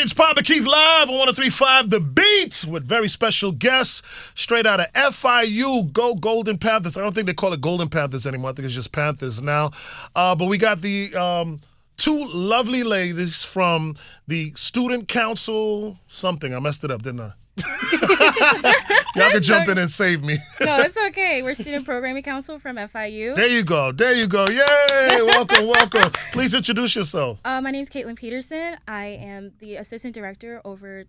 It's Papa Keith live on 103.5 The Beat with very special guests straight out of FIU. Go Golden Panthers. I don't think they call it Golden Panthers anymore. I think it's just Panthers now. But we got the two lovely ladies from the Student Council something. I messed it up, didn't I? Y'all can jump in and save me. No, it's okay. We're Student Programming Council from FIU. There you go. There you go. Yay. Welcome, welcome. Please introduce yourself. My name is Caitlin Peterson. I am the Assistant Director over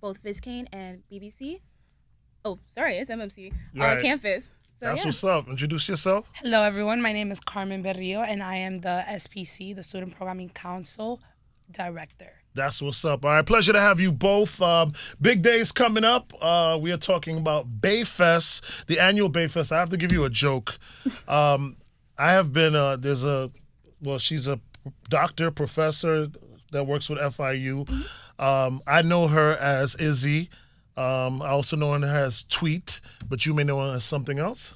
both Viscane and BBC. Oh, sorry, it's MMC. Right. Campus. So, That's what's up. Introduce yourself. Hello, everyone. My name is Carmen Berrio, and I am the SPC, the Student Programming Council Director. That's what's up. All right, pleasure to have you both. Big days coming up. We are talking about Bayfest, the annual Bayfest. I have to give you a joke. I have been, she's a doctor, professor that works with FIU. I know her as Izzy. I also know her as Tweet, but you may know her as something else.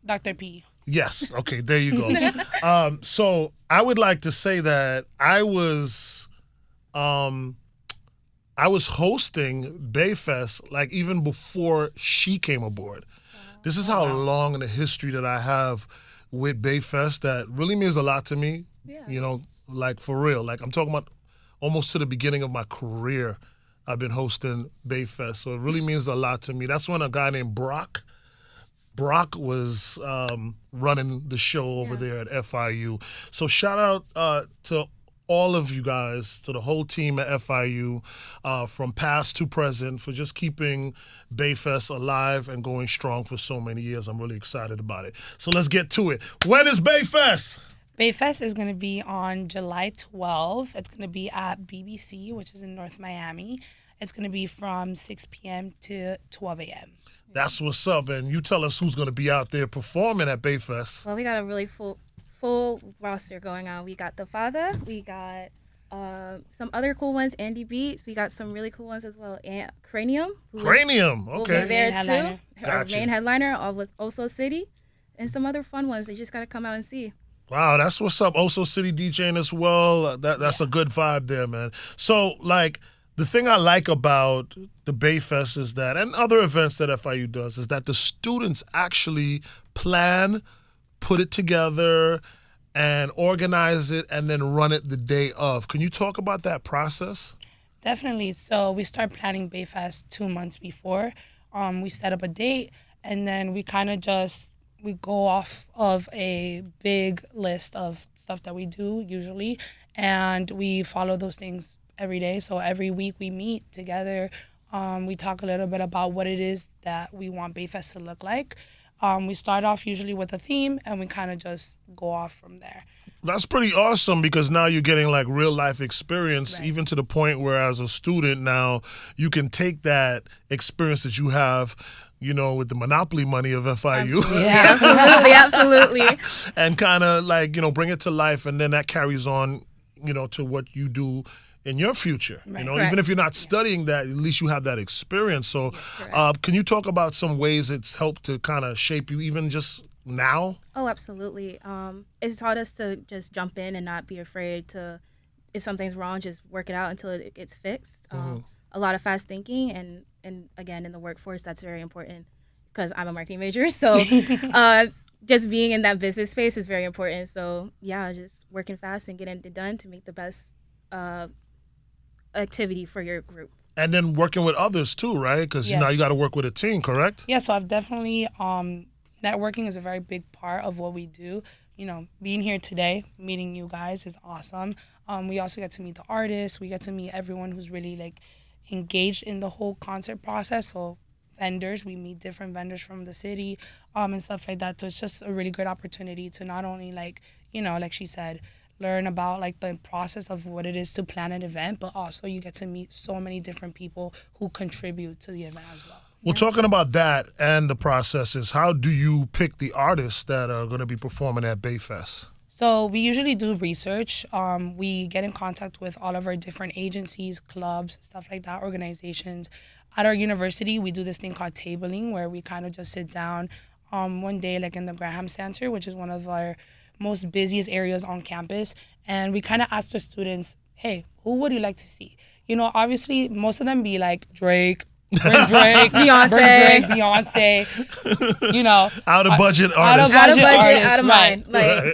Dr. P. Yes. Okay, there you go. So I would like to say that I was hosting Bayfest like even before she came aboard. Wow. This is how long in the history that I have with Bayfest that really means a lot to me. Yeah. You know, like for real. Like I'm talking about almost to the beginning of my career, I've been hosting Bayfest. So it really means a lot to me. That's when a guy named Brock was running the show over there at FIU. So shout out to all of you guys, to the whole team at FIU, from past to present, for just keeping Bayfest alive and going strong for so many years. I'm really excited about it. So let's get to it. When is Bayfest? Bayfest is going to be on July 12th. It's going to be at BBC, which is in North Miami. It's going to be from 6 p.m. to 12 a.m. That's what's up. And you tell us who's going to be out there performing at Bayfest. Well, we got a really full roster going on. We got The Father. We got some other cool ones, Andy Beats. We got some really cool ones as well. And Cranium. Cranium, okay. Will be there too. Our Gotcha. main headliner, all with Oso City. And some other fun ones. They just got to come out and see. Wow, that's what's up. Oso City DJing as well. That's a good vibe there, man. So, like, the thing I like about the Bayfest is that, and other events that FIU does, is that the students actually plan, put it together, and organize it, and then run it the day of. Can you talk about that process? Definitely. So we start planning Bayfest 2 months before. We set up a date, and then we kind of we go off of a big list of stuff that we do usually, and we follow those things every day. So every week we meet together. We talk a little bit about what it is that we want Bayfest to look like. We start off usually with a theme, and we kind of just go off from there. That's pretty awesome, because now you're getting like real life experience, Right. even to the point where as a student now you can take that experience that you have, you know, with the monopoly money of FIU. Yeah, absolutely. And kind of like, you know, bring it to life, and then that carries on, you know, to what you do in your future. Right. You know, Correct. even if you're not studying that, at least you have that experience. So can you talk about some ways it's helped to kind of shape you even just now? Oh, absolutely. It's taught us to just jump in and not be afraid to, if something's wrong, just work it out until it gets fixed. A lot of fast thinking, and again, in the workforce, that's very important because I'm a marketing major. So just being in that business space is very important. So yeah, just working fast and getting it done to make the best activity for your group. And then working with others too, right? Because now you got to work with a team, correct? Yeah, so I've definitely, networking is a very big part of what we do. You know, being here today, meeting you guys is awesome. We also get to meet the artists. We get to meet everyone who's really like engaged in the whole concert process. So vendors, we meet different vendors from the city and stuff like that. So it's just a really great opportunity to not only like, you know, like she said, learn about like the process of what it is to plan an event, but also you get to meet so many different people who contribute to the event as well. Well, talking about that and the processes, how do you pick the artists that are going to be performing at Bayfest? So we usually do research. We get in contact with all of our different agencies, clubs, stuff like that, organizations. At our university, we do this thing called tabling, where we kind of just sit down one day, like in the Graham Center, which is one of our most busiest areas on campus, and we kind of ask the students, hey, who would you like to see? Obviously most of them be like Drake. Bring Drake, Beyonce. Out of budget Out artists. of budget, out of mind.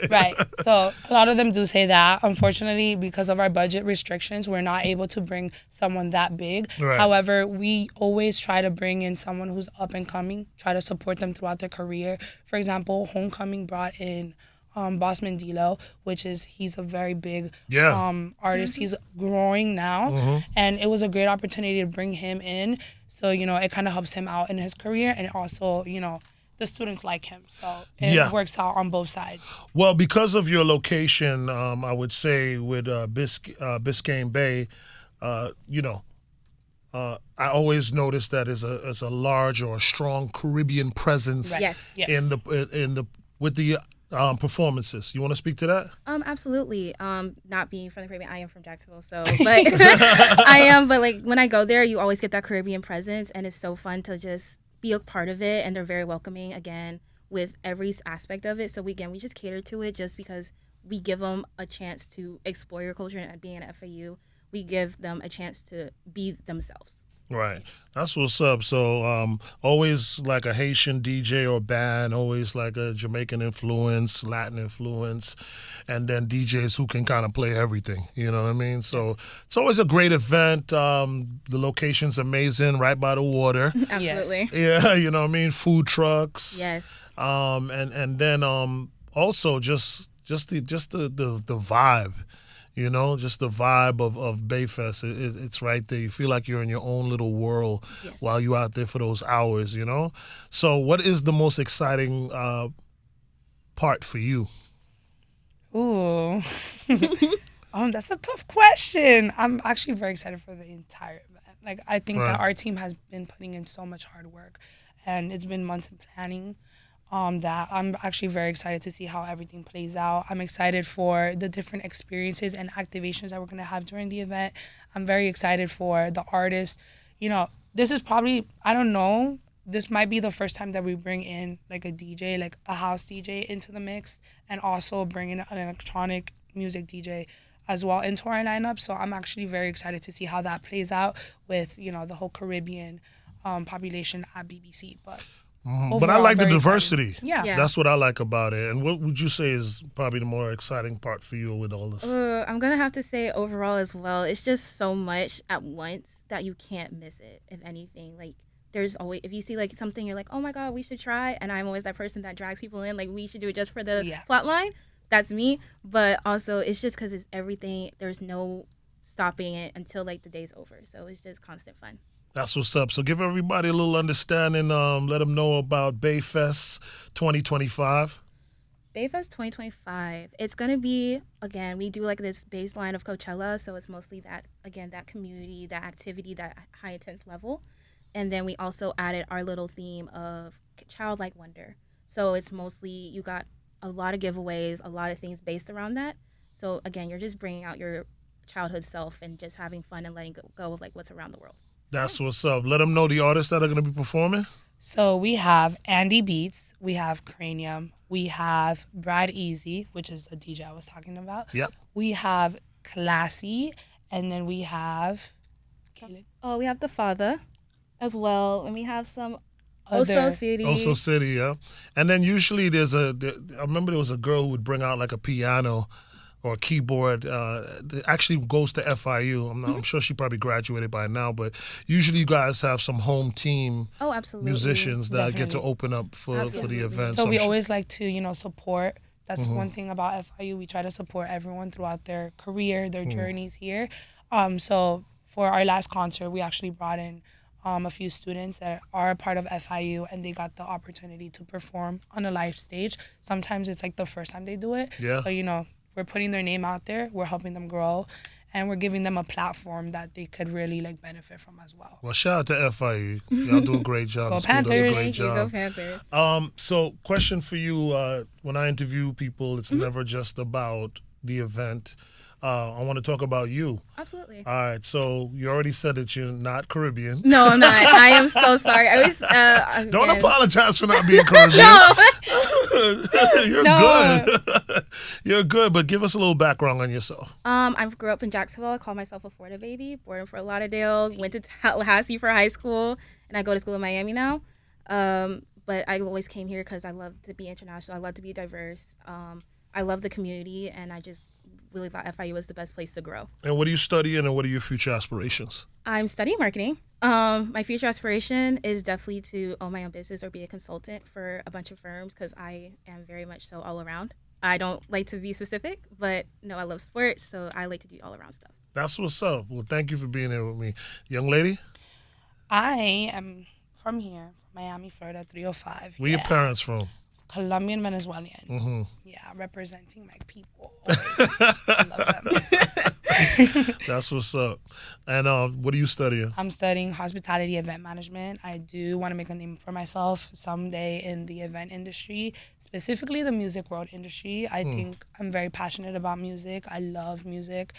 Right. So a lot of them do say that. Unfortunately, because of our budget restrictions, we're not able to bring someone that big. Right. However, we always try to bring in someone who's up and coming, try to support them throughout their career. For example, Homecoming brought in Boss Mandilo, he's a very big artist. He's growing now, and it was a great opportunity to bring him in. So, it kind of helps him out in his career, and also, the students like him. So it works out on both sides. Well, because of your location, I would say with Biscayne Bay, I always notice that as a large or a strong Caribbean presence Yes. with the performances. You want to speak to that? Absolutely. Not being from the Caribbean, I am from Jacksonville, so but I am. But like when I go there, you always get that Caribbean presence, and it's so fun to just be a part of it. And they're very welcoming again with every aspect of it. So we just cater to it just because we give them a chance to explore your culture, and being at FIU, we give them a chance to be themselves. Right. That's what's up. So always like a Haitian DJ or band, always like a Jamaican influence, Latin influence, and then DJs who can kind of play everything. You know what I mean? So it's always a great event. The location's amazing, right by the water. Absolutely. Yeah, you know what I mean? Food trucks. Yes. And then also just the vibe. Just the vibe of Bayfest. It's right there. You feel like you're in your own little world while you're out there for those hours, So what is the most exciting part for you? Ooh. That's a tough question. I'm actually very excited for the entire event. Like, I think that our team has been putting in so much hard work, and it's been months of planning. That I'm actually very excited to see how everything plays out. I'm excited for the different experiences and activations that we're going to have during the event. I'm very excited for the artists. This is probably, I don't know, this might be the first time that we bring in like a DJ, like a house DJ into the mix, and also bring in an electronic music DJ as well into our lineup. So I'm actually very excited to see how that plays out with, the whole Caribbean population at BBC. But But I like the diversity. Exciting. Yeah. That's what I like about it. And what would you say is probably the more exciting part for you with all this? I'm going to have to say overall as well, it's just so much at once that you can't miss it, if anything. Like, there's always, if you see like something, you're like, oh my God, we should try. And I'm always that person that drags people in, like, we should do it just for the plot line. That's me. But also, it's just because it's everything. There's no stopping it until like the day's over. So it's just constant fun. That's what's up. So give everybody a little understanding. Let them know about Bayfest 2025. Bayfest 2025. It's going to be, again, we do like this baseline of Coachella. So it's mostly that, again, that community, that activity, that high intense level. And then we also added our little theme of childlike wonder. So it's mostly, you got a lot of giveaways, a lot of things based around that. So again, you're just bringing out your childhood self and just having fun and letting go of like what's around the world. That's what's up. Let them know the artists that are going to be performing. So we have Andy Beats, we have Cranium, we have Brad Easy, which is the DJ I was talking about. Yep. We have Classy, and then we have... Oh, we have The Father as well, and we have some Oso City, yeah. And then usually I remember there was a girl who would bring out like a piano or a keyboard that actually goes to FIU. I'm sure she probably graduated by now, but usually you guys have some home team musicians that get to open up for the event. So we always like to, support. That's one thing about FIU. We try to support everyone throughout their career, their journeys here. So for our last concert, we actually brought in a few students that are a part of FIU, and they got the opportunity to perform on a live stage. Sometimes it's like the first time they do it. Yeah. So, we're putting their name out there, we're helping them grow, and we're giving them a platform that they could really like benefit from as well. Well, shout out to FIU. Y'all do a great job. Go The school Panthers. does a great Thank you, job. go Panthers. So question for you, when I interview people, it's never just about the event. I want to talk about you. Absolutely. All right, so you already said that you're not Caribbean. No, I'm not. I am so sorry. I always Don't apologize for not being Caribbean. You're good. You're good, but give us a little background on yourself. I grew up in Jacksonville. I call myself a Florida baby. Born in Fort Lauderdale. Went to Tallahassee for high school, and I go to school in Miami now. But I always came here because I love to be international. I love to be diverse. I love the community, and I just really thought FIU was the best place to grow. And what are you studying, and what are your future aspirations? I'm studying marketing. My future aspiration is definitely to own my own business or be a consultant for a bunch of firms because I am very much so all around. I don't like to be specific, but no, I love sports, so I like to do all around stuff. That's what's up. Well, thank you for being here with me. Young lady? I am from here, Miami, Florida, 305. Where your parents from? Colombian, Venezuelan. Mm-hmm. Yeah, representing my people. I love them. That's what's up. And what are you studying? I'm studying hospitality event management. I do want to make a name for myself someday in the event industry, specifically the music world industry. I think I'm very passionate about music. I love music.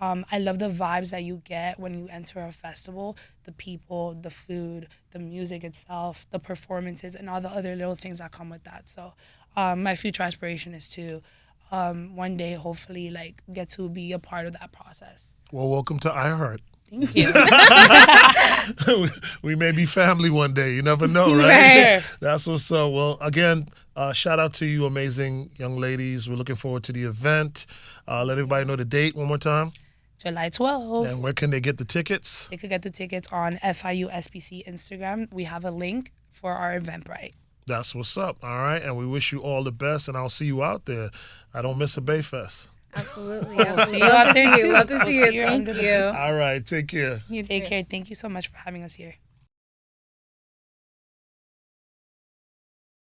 I love the vibes that you get when you enter a festival, the people, the food, the music itself, the performances, and all the other little things that come with that. So my future aspiration is to one day hopefully like get to be a part of that process. Well, welcome to iHeart. Thank you. We may be family one day. You never know, right? Sure. That's what's up. Well, again, shout out to you amazing young ladies. We're looking forward to the event. Let everybody know the date one more time. July 12th. And where can they get the tickets? They could get the tickets on FIU SPC Instagram. We have a link for our Eventbrite. That's what's up. All right. And we wish you all the best, and I'll see you out there. I don't miss a Bayfest. Absolutely. We'll see you out there too. Love to We'll see see you. you Thank under the you. crystal. All right. Take care. You Take too. care. Thank you so much for having us here.